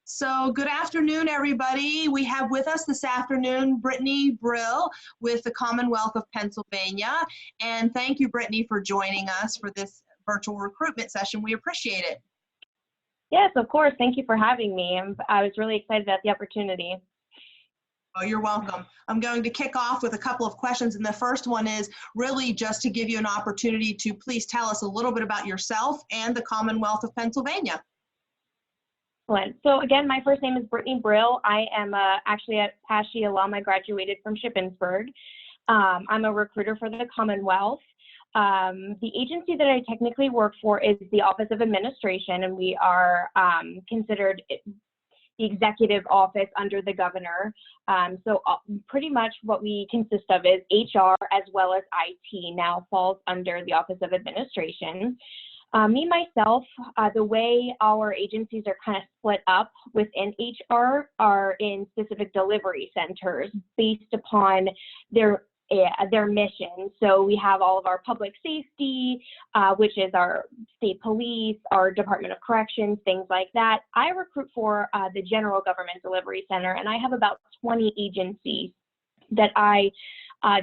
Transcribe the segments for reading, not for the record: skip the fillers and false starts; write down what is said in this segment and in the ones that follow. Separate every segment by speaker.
Speaker 1: So good afternoon, everybody. We have with us this afternoon Brittany Brill with the Commonwealth of Pennsylvania. And thank you, Brittany, for joining us for this virtual recruitment session. We appreciate it.
Speaker 2: Yes, of course. Thank you for having me. I was really excited about the opportunity.
Speaker 1: Oh, you're welcome. I'm going to kick off with a couple of questions. And the first one is really just to give you an opportunity to please tell us a little bit about yourself and the Commonwealth of Pennsylvania.
Speaker 2: Excellent. So again, my first name is Brittany Brill. I am actually a PASSHE alum. I graduated from Shippensburg. I'm a recruiter for the Commonwealth. The agency that I technically work for is the Office of Administration, and we are considered the executive office under the governor. So pretty much what we consist of is HR as well as IT now falls under the Office of Administration. Myself, the way our agencies are kind of split up within HR are in specific delivery centers based upon their mission. So we have all of our public safety, which is our state police, our Department of Corrections, things like that. I recruit for the General Government Delivery Center, and I have about 20 agencies that I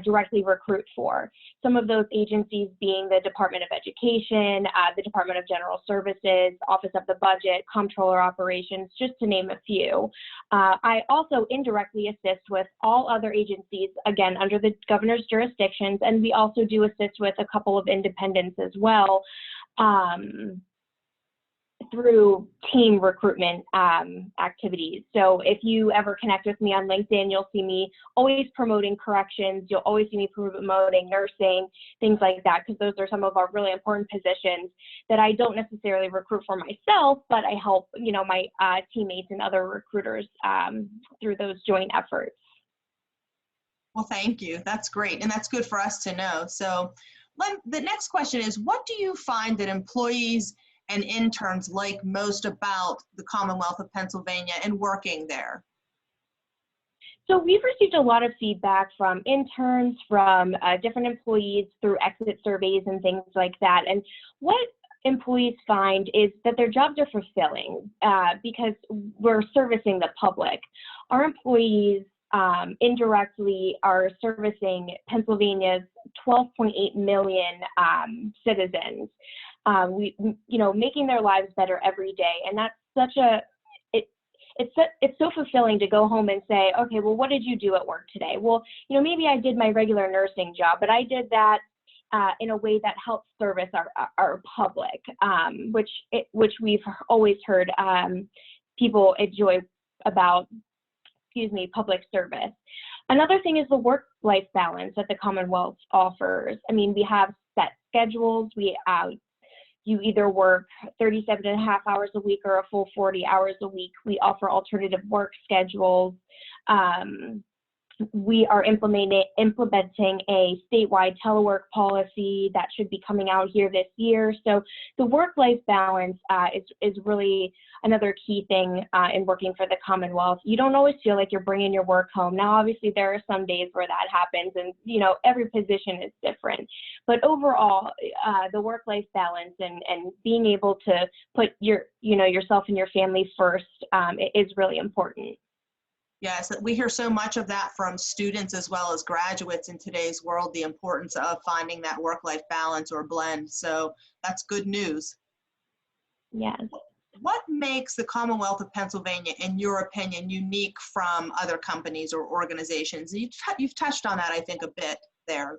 Speaker 2: directly recruit for. Some of those agencies being the Department of Education, the Department of General Services, Office of the Budget, Comptroller Operations, just to name a few. I also indirectly assist with all other agencies, again, under the governor's jurisdictions, and we also do assist with a couple of independents as well. Through team recruitment activities. So if you ever connect with me on LinkedIn, you'll see me always promoting corrections. You'll always see me promoting nursing, things like that, because those are some of our really important positions that I don't necessarily recruit for myself, but I help, my teammates and other recruiters through those joint efforts.
Speaker 1: Well, thank you. That's great. And that's good for us to know. So the next question is, what do you find that employees and interns like most about the Commonwealth of Pennsylvania and working there?
Speaker 2: So we've received a lot of feedback from interns, from different employees through exit surveys and things like that. And what employees find is that their jobs are fulfilling because we're servicing the public. Our employees indirectly are servicing Pennsylvania's 12.8 million citizens. Making their lives better every day, and that's such a it's so fulfilling to go home and say, okay, well, what did you do at work today? Well, maybe I did my regular nursing job, but I did that in a way that helps service our public, which we've always heard people enjoy about, public service. Another thing is the work-life balance that the Commonwealth offers. I mean, we have set schedules. You either work 37.5 hours a week or a full 40 hours a week. We offer alternative work schedules. We are implementing a statewide telework policy that should be coming out here this year. So the work-life balance is really another key thing in working for the Commonwealth. You don't always feel like you're bringing your work home. Now, obviously, there are some days where that happens, and every position is different. But overall, the work-life balance and being able to put yourself and your family first is really important.
Speaker 1: Yes, we hear so much of that from students as well as graduates in today's world, the importance of finding that work-life balance or blend. So that's good news.
Speaker 2: Yes.
Speaker 1: What makes the Commonwealth of Pennsylvania, in your opinion, unique from other companies or organizations? You've touched on that, I think, a bit there.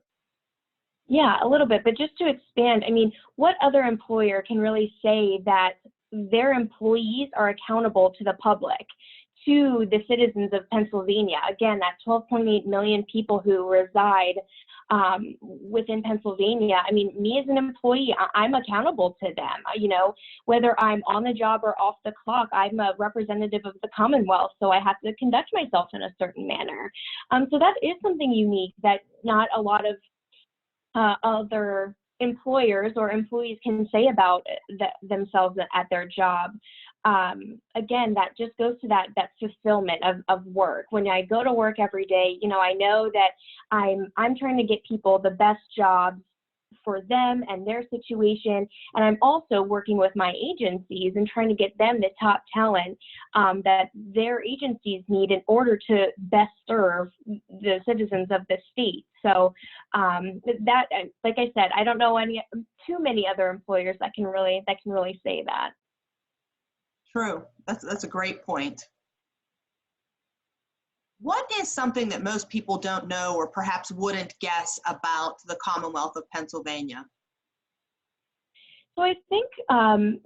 Speaker 2: Yeah, a little bit, but just to expand, what other employer can really say that their employees are accountable to the public, to the citizens of Pennsylvania? Again, that 12.8 million people who reside within Pennsylvania. Me as an employee, I'm accountable to them. Whether I'm on the job or off the clock, I'm a representative of the Commonwealth, so I have to conduct myself in a certain manner. So that is something unique that not a lot of other employers or employees can say about themselves at their job. Again, that just goes to that fulfillment of work. When I go to work every day, I know that I'm trying to get people the best jobs for them and their situation. And I'm also working with my agencies and trying to get them the top talent that their agencies need in order to best serve the citizens of the state. So that, like I said, I don't know too many other employers that can really say that.
Speaker 1: True. That's a great point. What is something that most people don't know or perhaps wouldn't guess about the Commonwealth of Pennsylvania?
Speaker 2: So I think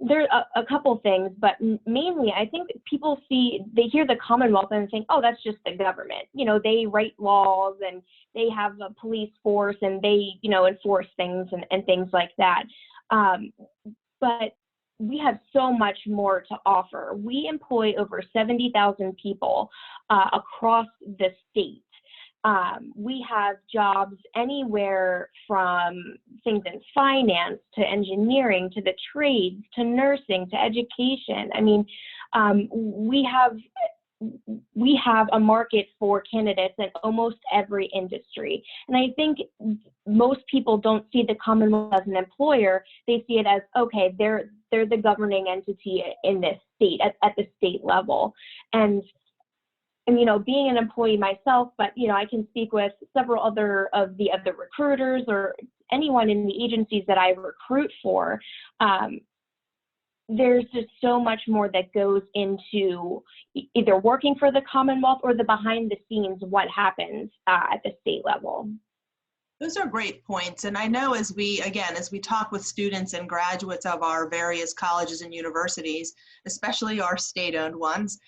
Speaker 2: there are a couple things, but mainly I think people they hear the Commonwealth and think, oh, that's just the government. You know, they write laws and they have a police force and they, you know, enforce things and things like that. But we have so much more to offer. We employ over 70,000 people across the state. We have jobs anywhere from things in finance to engineering to the trades to nursing to education. I mean, we have a market for candidates in almost every industry. And I think most people don't see the Commonwealth as an employer. They see it as, okay, they're the governing entity in this state at the state level. And you know, being an employee myself, but you know, I can speak with several other of the other recruiters or anyone in the agencies that I recruit for. There's just so much more that goes into either working for the Commonwealth or the behind the scenes, what happens at the state level.
Speaker 1: Those are great points. And I know as we talk with students and graduates of our various colleges and universities, especially our state-owned ones,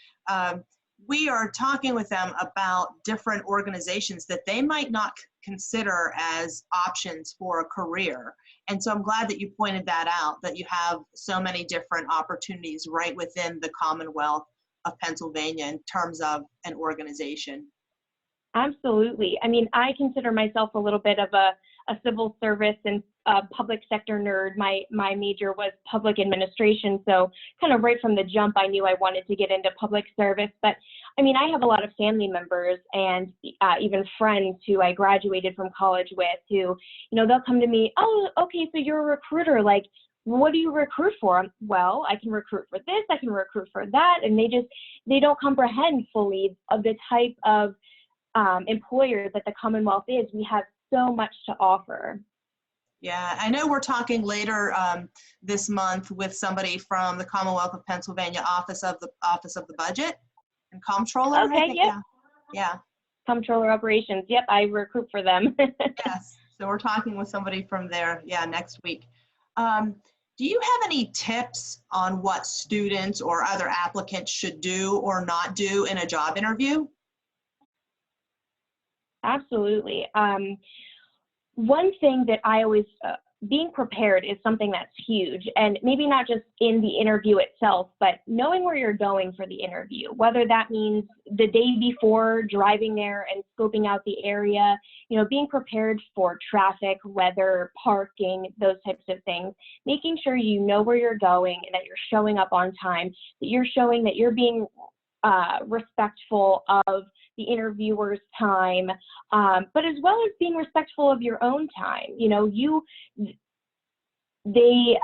Speaker 1: we are talking with them about different organizations that they might not consider as options for a career. And so I'm glad that you pointed that out, that you have so many different opportunities right within the Commonwealth of Pennsylvania in terms of an organization.
Speaker 2: Absolutely. I mean, I consider myself a little bit of a civil service and public sector nerd. My major was public administration, so kind of right from the jump, I knew I wanted to get into public service. But I mean, I have a lot of family members and even friends who I graduated from college with who, you know, they'll come to me, oh, okay, so you're a recruiter. Like, what do you recruit for? Well, I can recruit for this, I can recruit for that. And they don't comprehend fully of the type of employer that the Commonwealth is. We have so much to offer.
Speaker 1: Yeah, I know we're talking later this month with somebody from the Commonwealth of Pennsylvania Office of the Budget and Comptroller.
Speaker 2: Okay, yep.
Speaker 1: Yeah.
Speaker 2: Comptroller Operations. Yep, I recruit for them.
Speaker 1: Yes, so we're talking with somebody from there, next week. Do you have any tips on what students or other applicants should do or not do in a job interview?
Speaker 2: Absolutely. One thing that I always, being prepared is something that's huge, and maybe not just in the interview itself, but knowing where you're going for the interview, whether that means the day before driving there and scoping out the area, you know, being prepared for traffic, weather, parking, those types of things, making sure you know where you're going and that you're showing up on time, that you're showing that you're being respectful of the interviewer's time, but as well as being respectful of your own time. You know, the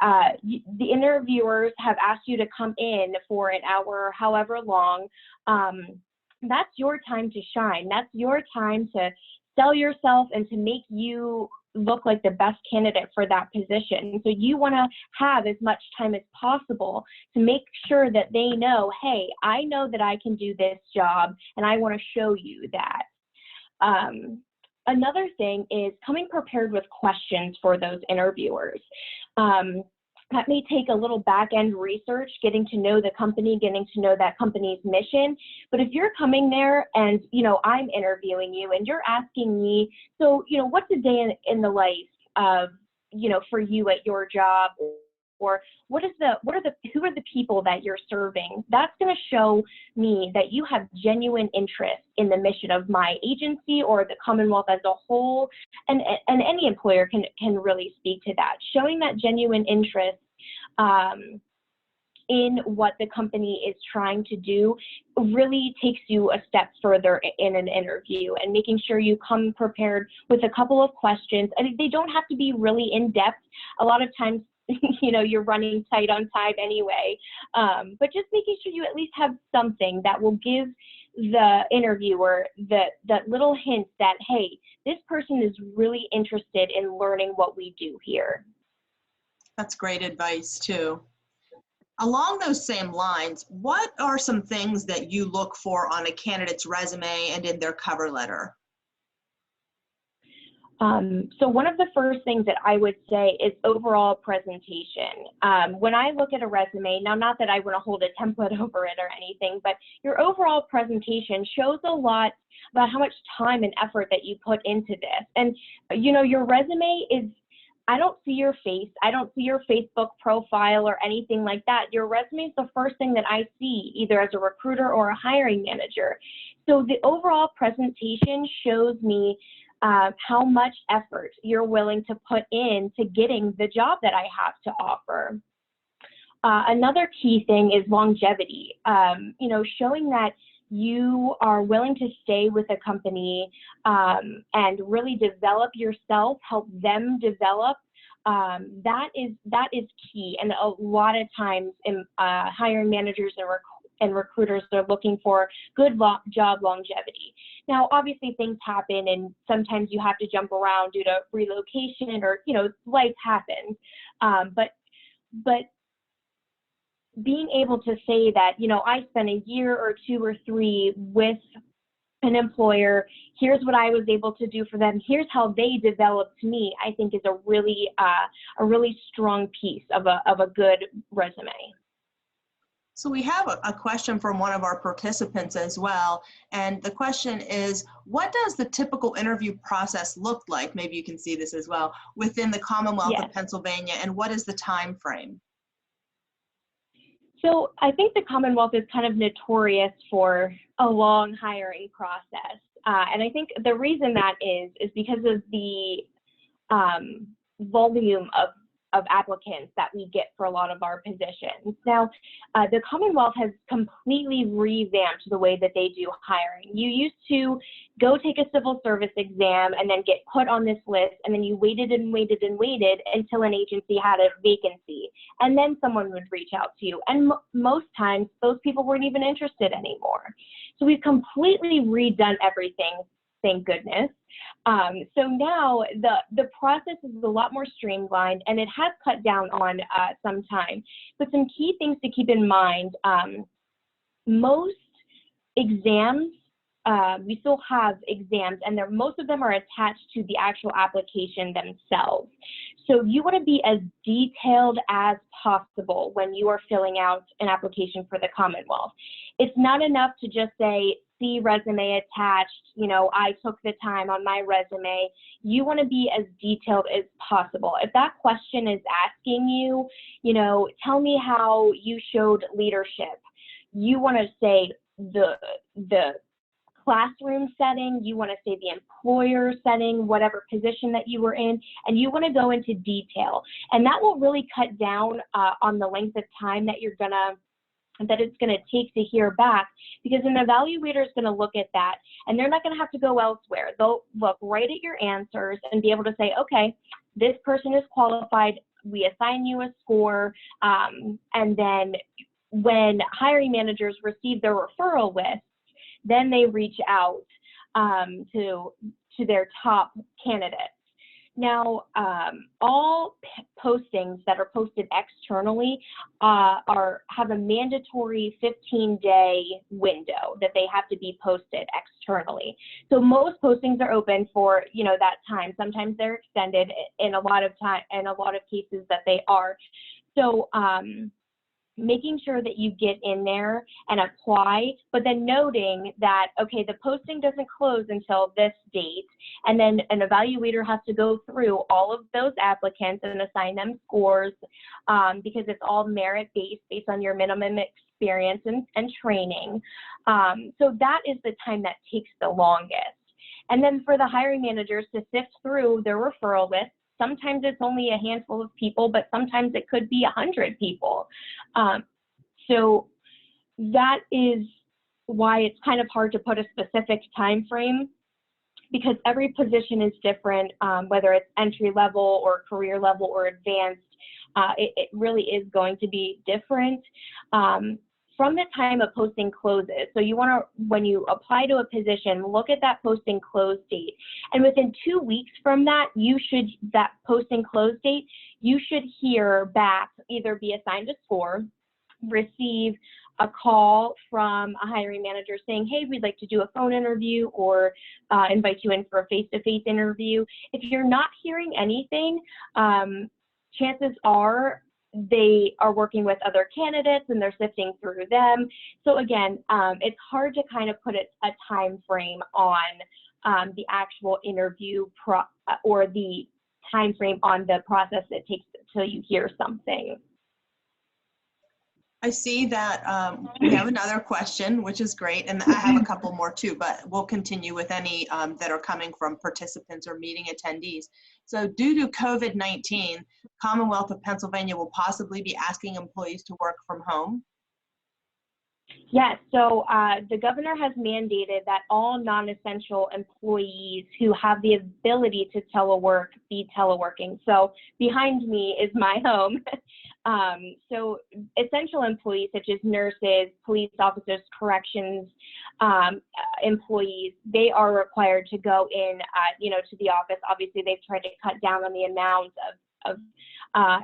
Speaker 2: interviewers have asked you to come in for an hour, however long. That's your time to shine. That's your time to sell yourself and to make you look like the best candidate for that position. So you want to have as much time as possible to make sure that they know, hey, I know that I can do this job and I want to show you that. Another thing is coming prepared with questions for those interviewers. That may take a little back-end research, getting to know the company, getting to know that company's mission. But if you're coming there and, you know, I'm interviewing you and you're asking me, so, you know, what's a day in the life of, you know, for you at your job? Or who are the people that you're serving? That's going to show me that you have genuine interest in the mission of my agency or the Commonwealth as a whole. And any employer can really speak to that. Showing that genuine interest in what the company is trying to do really takes you a step further in an interview, and making sure you come prepared with a couple of questions. And they don't have to be really in depth. A lot of times, you know, you're running tight on time anyway, but just making sure you at least have something that will give the interviewer that little hint that, hey, this person is really interested in learning what we do here.
Speaker 1: That's great advice too. Along those same lines, what are some things that you look for on a candidate's resume and in their cover letter?
Speaker 2: So one of the first things that I would say is overall presentation. When I look at a resume, now not that I want to hold a template over it or anything, but your overall presentation shows a lot about how much time and effort that you put into this. And, you know, your resume is, I don't see your face. I don't see your Facebook profile or anything like that. Your resume is the first thing that I see, either as a recruiter or a hiring manager. So the overall presentation shows me how much effort you're willing to put into getting the job that I have to offer. Another key thing is longevity. You know, showing that you are willing to stay with a company and really develop yourself, help them develop. That is key. And a lot of times, hiring managers and recruiters are looking for good job longevity. Now, obviously things happen, and sometimes you have to jump around due to relocation, or, you know, life happens. But being able to say that, you know, I spent a year or 2 or 3 with an employer, here's what I was able to do for them, here's how they developed me, I think is a really strong piece of a good resume.
Speaker 1: So we have a question from one of our participants as well. And the question is, what does the typical interview process look like? Maybe you can see this as well, within the Commonwealth of Pennsylvania, and what is the time frame?
Speaker 2: So I think the Commonwealth is kind of notorious for a long hiring process. And I think the reason that is because of the volume of applicants that we get for a lot of our positions. Now, the Commonwealth has completely revamped the way that they do hiring. You used to go take a civil service exam and then get put on this list, and then you waited and waited and waited until an agency had a vacancy, and then someone would reach out to you. And most times, those people weren't even interested anymore. So we've completely redone everything, thank goodness. So now the process is a lot more streamlined, and it has cut down on some time. But some key things to keep in mind, most exams, we still have exams, and most of them are attached to the actual application themselves. So you want to be as detailed as possible when you are filling out an application for the Commonwealth. It's not enough to just say, see resume attached, you know, I took the time on my resume. You want to be as detailed as possible. If that question is asking you, you know, tell me how you showed leadership, you want to say the classroom setting, you want to say the employer setting, whatever position that you were in, and you want to go into detail. And that will really cut down on the length of time that it's going to take to hear back, because an evaluator is going to look at that, and they're not going to have to go elsewhere. They'll look right at your answers and be able to say, okay, this person is qualified, we assign you a score, and then when hiring managers receive their referral list, then they reach out to their top candidates. Now, all postings that are posted externally have a mandatory 15-day window that they have to be posted externally. So most postings are open for, you know, that time. Sometimes they're extended. In a lot of cases that they are. So making sure that you get in there and apply, but then noting that, okay, the posting doesn't close until this date, and then an evaluator has to go through all of those applicants and assign them scores, because it's all merit-based based on your minimum experience and training. So that is the time that takes the longest. And then for the hiring managers to sift through their referral list, sometimes it's only a handful of people, but sometimes it could be 100 people. So that is why it's kind of hard to put a specific time frame, because every position is different, whether it's entry level or career level or advanced. It really is going to be different from the time a posting closes. So you want to, when you apply to a position, look at that posting close date, and within 2 weeks from that, that posting close date, you should hear back, either be assigned a score, receive a call from a hiring manager saying, hey, we'd like to do a phone interview, or invite you in for a face-to-face interview. If you're not hearing anything, chances are they are working with other candidates and they're sifting through them. So again, it's hard to kind of put a time frame on the actual interview or the time frame on the process it takes until you hear something.
Speaker 1: I see that we have another question, which is great, and I have a couple more too, but we'll continue with any that are coming from participants or meeting attendees. So due to COVID-19, Commonwealth of Pennsylvania will possibly be asking employees to work from home.
Speaker 2: Yes, so the governor has mandated that all non-essential employees who have the ability to telework be teleworking. So behind me is my home. So essential employees such as nurses, police officers, corrections employees, they are required to go in, to the office. Obviously, they've tried to cut down on the amount of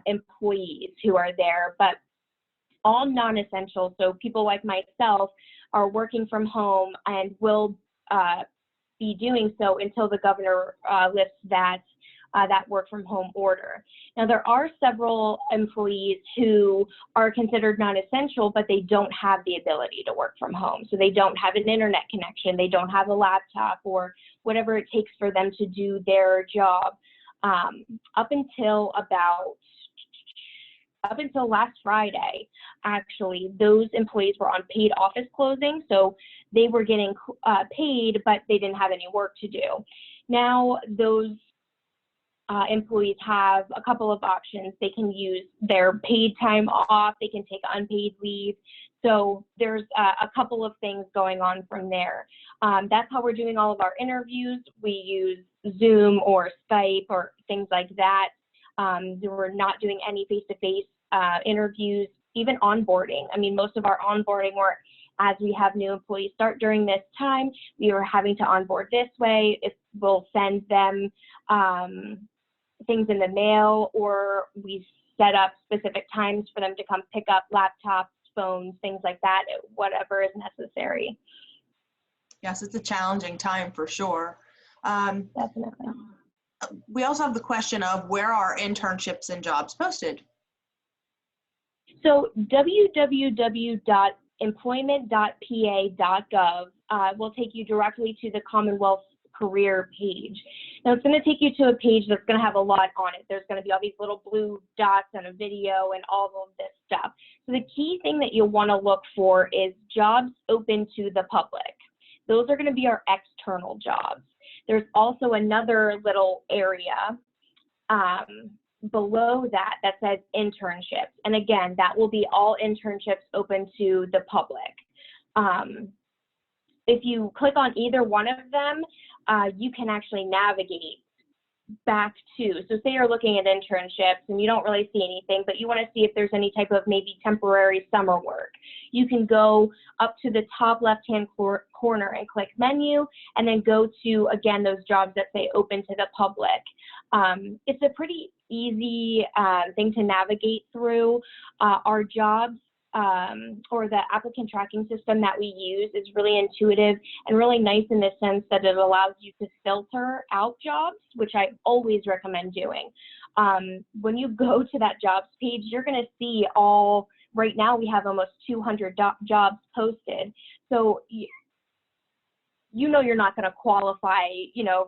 Speaker 2: employees who are there, but all non-essential, so people like myself, are working from home and will be doing so until the governor lifts that work from home order. Now, there are several employees who are considered non-essential, but they don't have the ability to work from home. So they don't have an internet connection, they don't have a laptop, or whatever it takes for them to do their job. Up until last Friday, actually, those employees were on paid office closing, so they were getting paid, but they didn't have any work to do. Now, those employees have a couple of options. They can use their paid time off, they can take unpaid leave. So there's a couple of things going on from there. That's how we're doing all of our interviews. We use Zoom or Skype or things like that. We're not doing any face-to-face interviews, even onboarding. I mean, most of our onboarding work, as we have new employees start during this time, we are having to onboard this way. We'll send them things in the mail, or we set up specific times for them to come pick up laptops, phones, things like that, whatever is necessary.
Speaker 1: Yes, it's a challenging time for sure.
Speaker 2: Definitely.
Speaker 1: We also have the question of where are internships and jobs posted?
Speaker 2: So www.employment.pa.gov will take you directly to the Commonwealth career page. Now it's going to take you to a page that's going to have a lot on it. There's going to be all these little blue dots and a video and all of this stuff. So the key thing that you'll want to look for is jobs open to the public. Those are going to be our external jobs. There's also another little area below that says internships. And again, that will be all internships open to the public. If you click on either one of them, you can actually navigate back to, so say you're looking at internships and you don't really see anything, but you want to see if there's any type of maybe temporary summer work. You can go up to the top left-hand corner and click menu, and then go to, again, those jobs that say open to the public. It's a pretty easy thing to navigate through. Our jobs or the applicant tracking system that we use is really intuitive and really nice in the sense that it allows you to filter out jobs, which I always recommend doing. When you go to that jobs page, you're going to see right now we have almost 200 jobs posted. So you're not going to qualify,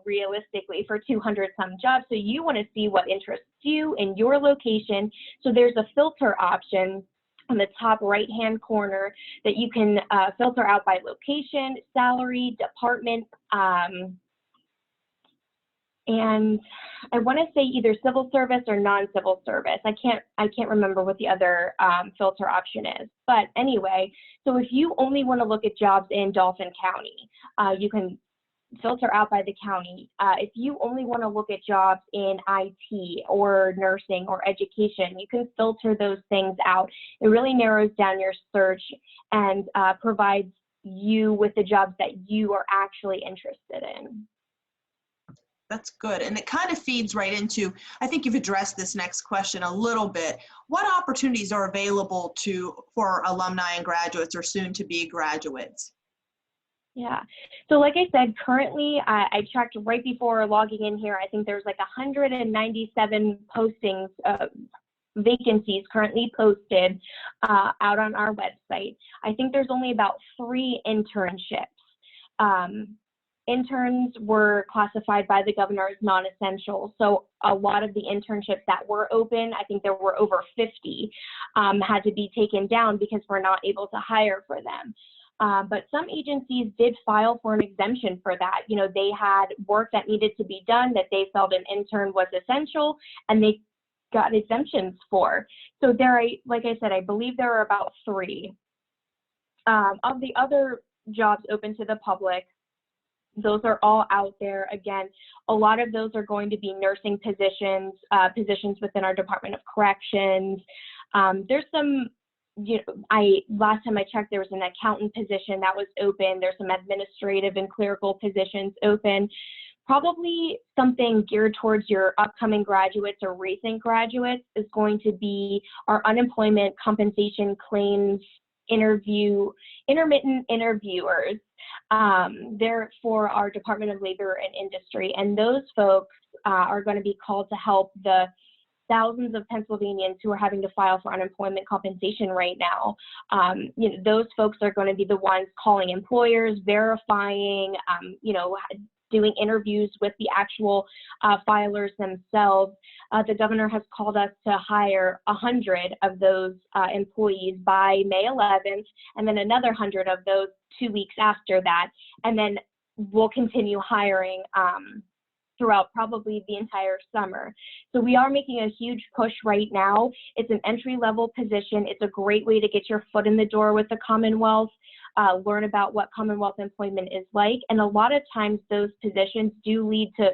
Speaker 2: realistically for 200 some jobs. So you want to see what interests you in your location. So there's a filter option on the top right-hand corner that you can filter out by location, salary, department, and I want to say either civil service or non-civil service. I can't remember what the other filter option is. But anyway, so if you only want to look at jobs in Dauphin County, you can filter out by the county. If you only want to look at jobs in IT or nursing or education, you can filter those things out. It really narrows down your search and provides you with the jobs that you are actually interested in.
Speaker 1: That's good. And it kind of feeds right into, I think you've addressed this next question a little bit. What opportunities are available for alumni and graduates or soon to be graduates?
Speaker 2: Yeah. So like I said, currently I checked right before logging in here. I think there's like 197 postings, vacancies currently posted out on our website. I think there's only about 3 internships. Interns were classified by the governor as non-essential. So a lot of the internships that were open, I think there were over 50, had to be taken down because we're not able to hire for them. But some agencies did file for an exemption for that. You know, they had work that needed to be done that they felt an intern was essential, and they got exemptions for. So there, like I said, I believe there are about 3. Of the other jobs open to the public, those are all out there. Again, a lot of those are going to be nursing positions, positions within our Department of Corrections. There's some, you know, last time I checked, there was an accountant position that was open. There's some administrative and clerical positions open. Probably something geared towards your upcoming graduates or recent graduates is going to be our unemployment compensation claims intermittent interviewers. They're for our Department of Labor and Industry, and those folks are going to be called to help the thousands of Pennsylvanians who are having to file for unemployment compensation right now. You know, those folks are going to be the ones calling employers, verifying, you know, doing interviews with the actual filers themselves. The governor has called us to hire 100 of those employees by May 11th, and then another 100 of those 2 weeks after that. And then we'll continue hiring throughout probably the entire summer. So we are making a huge push right now. It's an entry-level position. It's a great way to get your foot in the door with the Commonwealth, learn about what Commonwealth employment is like. And a lot of times those positions do lead to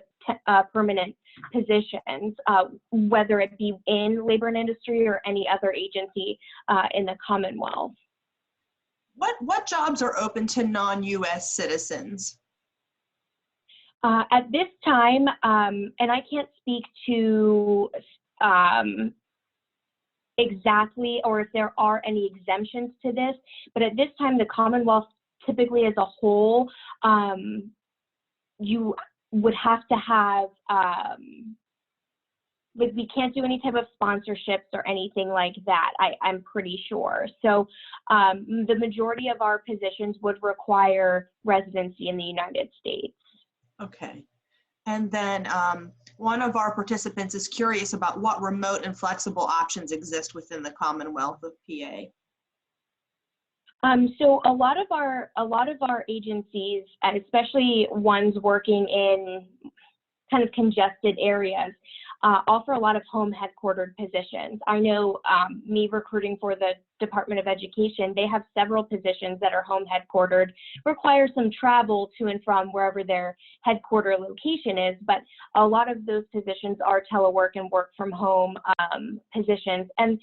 Speaker 2: permanent positions, whether it be in labor and industry or any other agency in the Commonwealth.
Speaker 1: What jobs are open to non-U.S. citizens?
Speaker 2: At this time, and I can't speak to exactly or if there are any exemptions to this, but at this time, the Commonwealth typically as a whole, you would have to have, like, we can't do any type of sponsorships or anything like that, I'm pretty sure. So the majority of our positions would require residency in the United States.
Speaker 1: Okay. And then one of our participants is curious about what remote and flexible options exist within the Commonwealth of PA.
Speaker 2: So a lot of our agencies, especially ones working in kind of congested areas, offer a lot of home headquartered positions. I know me recruiting for the Department of Education, they have several positions that are home headquartered, require some travel to and from wherever their headquarter location is, but a lot of those positions are telework and work from home positions. And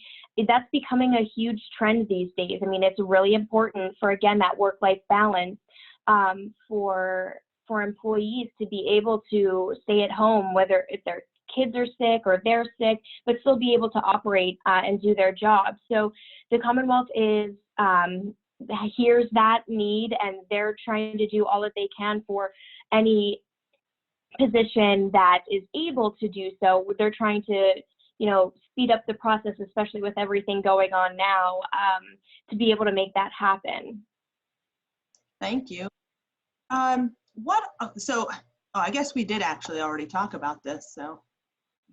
Speaker 2: that's becoming a huge trend these days. I mean, it's really important for, again, that work-life balance for employees to be able to stay at home, whether if their kids are sick or they're sick, but still be able to operate and do their job. So the Commonwealth hears that need, and they're trying to do all that they can for any position that is able to do so. They're trying to, you know, speed up the process, especially with everything going on now, to be able to make that happen.
Speaker 1: Thank you. I guess we did actually already talk about this, so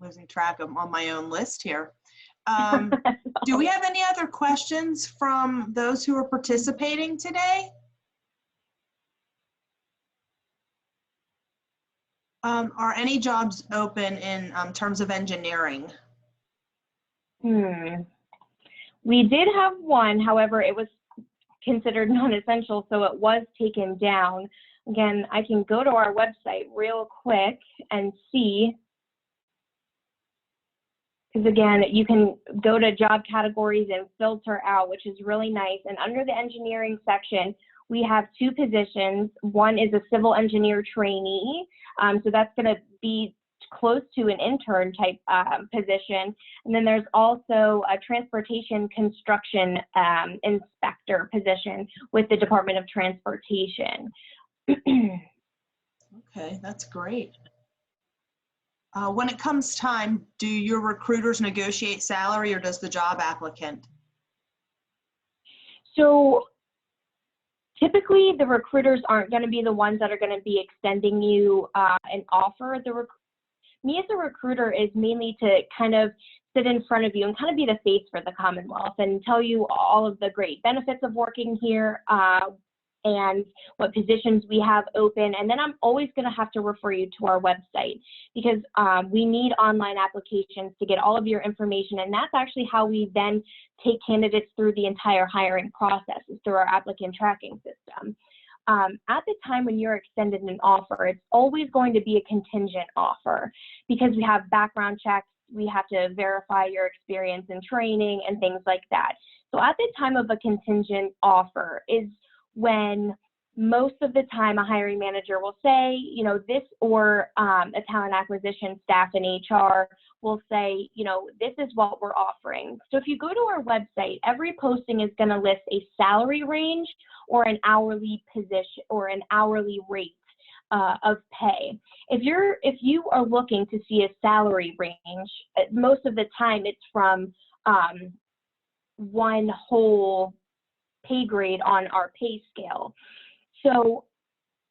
Speaker 1: losing track of on my own list here. Do we have any other questions from those who are participating today? Are any jobs open in terms of engineering?
Speaker 2: We did have one, however, it was considered non-essential, so it was taken down. Again, I can go to our website real quick and see, because again, you can go to job categories and filter out, which is really nice. And under the engineering section, we have two positions. One is a civil engineer trainee, so that's going to be close to an intern type position. And then there's also a transportation construction inspector position with the Department of Transportation.
Speaker 1: Okay, that's great. When it comes time, do your recruiters negotiate salary or does the job applicant?
Speaker 2: So typically the recruiters aren't going to be the ones that are going to be extending you an offer. Me as a recruiter is mainly to kind of sit in front of you and kind of be the face for the Commonwealth and tell you all of the great benefits of working here and what positions we have open. And then I'm always going to have to refer you to our website because we need online applications to get all of your information. And that's actually how we then take candidates through the entire hiring process, is through our applicant tracking system. At the time when you're extended an offer, it's always going to be a contingent offer because we have background checks, we have to verify your experience and training and things like that. So at the time of a contingent offer is when most of the time a hiring manager will say, you know, this, or a talent acquisition staff in HR will say, you know, this is what we're offering. So if you go to our website, every posting is going to list a salary range or an hourly position or an hourly rate of pay. If you are looking to see a salary range, most of the time it's from one whole pay grade on our pay scale. So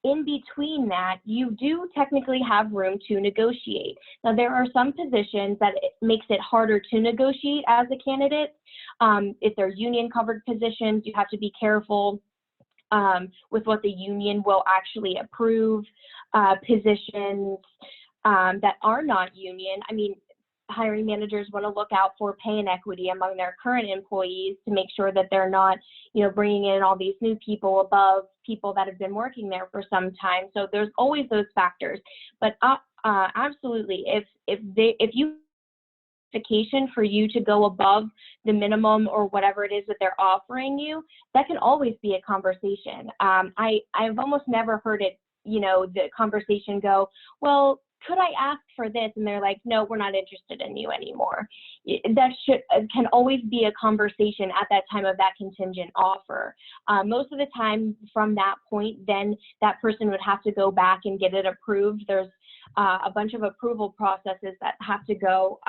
Speaker 2: in between that, you do technically have room to negotiate. Now, there are some positions that it makes it harder to negotiate as a candidate. If they're union covered positions, you have to be careful with what the union will actually approve. Positions that are not union, I mean, hiring managers want to look out for pay inequity among their current employees to make sure that they're not, you know, bringing in all these new people above people that have been working there for some time. So there's always those factors. But absolutely, if you vacation for you to go above the minimum or whatever it is that they're offering you, that can always be a conversation. I've almost never heard it, you know, the conversation go, well, could I ask for this? And they're like, no, we're not interested in you anymore. That can always be a conversation at that time of that contingent offer. Most of the time from that point, then that person would have to go back and get it approved. There's a bunch of approval processes that have to go,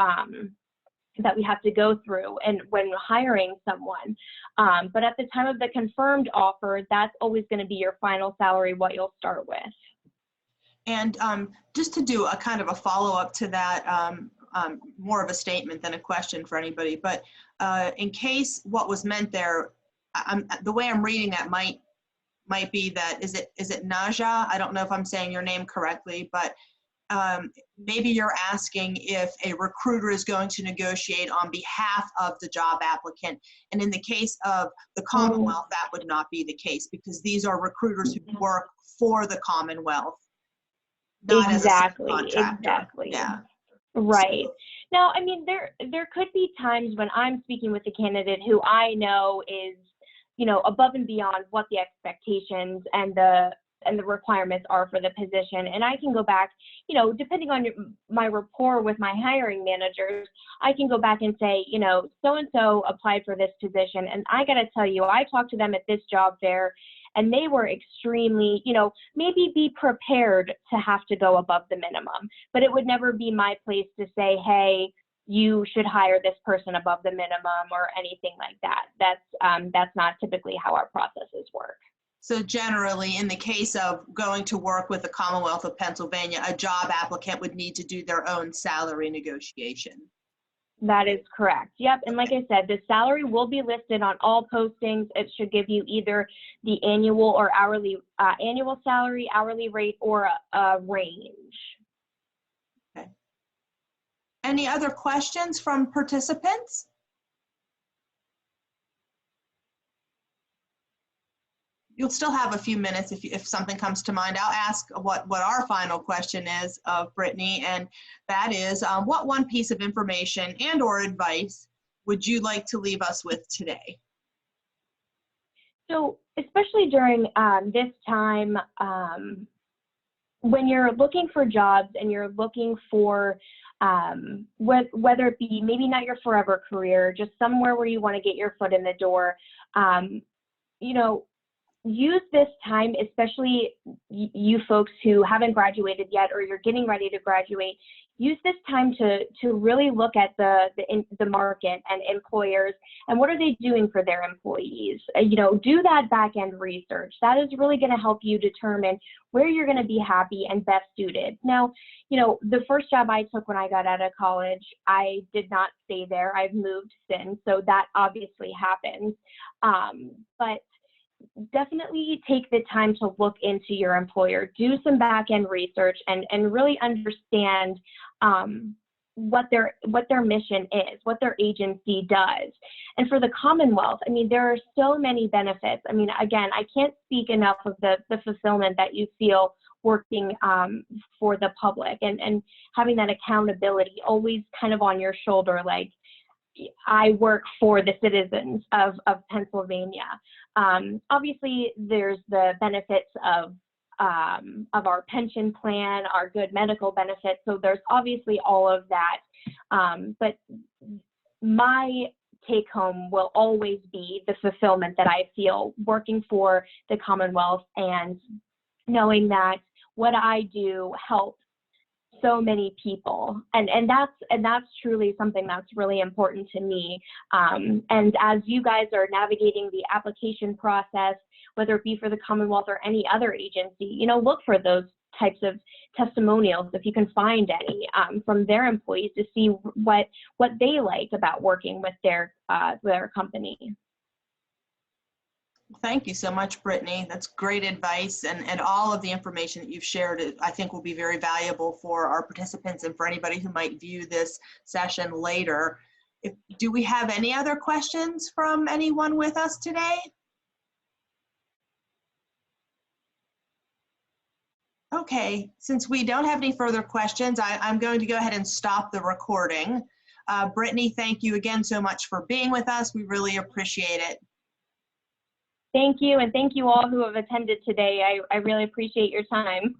Speaker 2: that we have to go through and when hiring someone. But at the time of the confirmed offer, that's always going to be your final salary, what you'll start with.
Speaker 1: And just to do a kind of a follow-up to that, more of a statement than a question for anybody, but in case what was meant there, the way I'm reading that might be that, is it Naja? I don't know if I'm saying your name correctly, but maybe you're asking if a recruiter is going to negotiate on behalf of the job applicant. And in the case of the Commonwealth, that would not be the case because these are recruiters who work for the Commonwealth. Not
Speaker 2: exactly,
Speaker 1: as a subcontractor.
Speaker 2: exactly.
Speaker 1: Yeah.
Speaker 2: Right. Now, I mean, there could be times when I'm speaking with a candidate who I know is, you know, above and beyond what the expectations and the requirements are for the position. And I can go back, you know, depending on my rapport with my hiring managers, I can go back and say, you know, so-and-so applied for this position. And I got to tell you, I talked to them at this job fair and they were extremely, you know, maybe be prepared to have to go above the minimum, but it would never be my place to say, hey, you should hire this person above the minimum or anything like that. That's not typically how our processes work.
Speaker 1: So generally, in the case of going to work with the Commonwealth of Pennsylvania, a job applicant would need to do their own salary negotiation.
Speaker 2: That is correct. Yep. And like I said, the salary will be listed on all postings. It should give you either the annual or hourly, annual salary, hourly rate, or a range.
Speaker 1: Any other questions from participants? You'll still have a few minutes if something comes to mind. I'll ask what our final question is of Brittany, and that is, what one piece of information and or advice would you like to leave us with today?
Speaker 2: So especially during this time, when you're looking for jobs and you're looking for whether it be maybe not your forever career, just somewhere where you want to get your foot in the door, you know, use this time, especially you folks who haven't graduated yet or you're getting ready to graduate, use this time to really look at the market and employers and what are they doing for their employees. You know, do that back end research. That is really going to help you determine where you're going to be happy and best suited. Now, you know, the first job I took when I got out of college, I did not stay there. I've moved since, so that obviously happens. But definitely take the time to look into your employer, do some back-end research, and really understand what their mission is, what their agency does. And for the Commonwealth, I mean, there are so many benefits. I mean, again, I can't speak enough of the fulfillment that you feel working for the public and having that accountability always kind of on your shoulder, like, I work for the citizens of Pennsylvania. Obviously, there's the benefits of our pension plan, our good medical benefits. So there's obviously all of that. But my take home will always be the fulfillment that I feel working for the Commonwealth and knowing that what I do helps so many people, and that's truly something that's really important to me. And as you guys are navigating the application process, whether it be for the Commonwealth or any other agency, you know, look for those types of testimonials if you can find any from their employees to see what they like about working with their company.
Speaker 1: Thank you so much, Brittany. That's great advice, and all of the information that you've shared, I think, will be very valuable for our participants and for anybody who might view this session later. Do we have any other questions from anyone with us today? Okay, since we don't have any further questions, I'm going to go ahead and stop the recording. Brittany, thank you again so much for being with us. We really appreciate it.
Speaker 2: Thank you, and thank you all who have attended today. I really appreciate your time.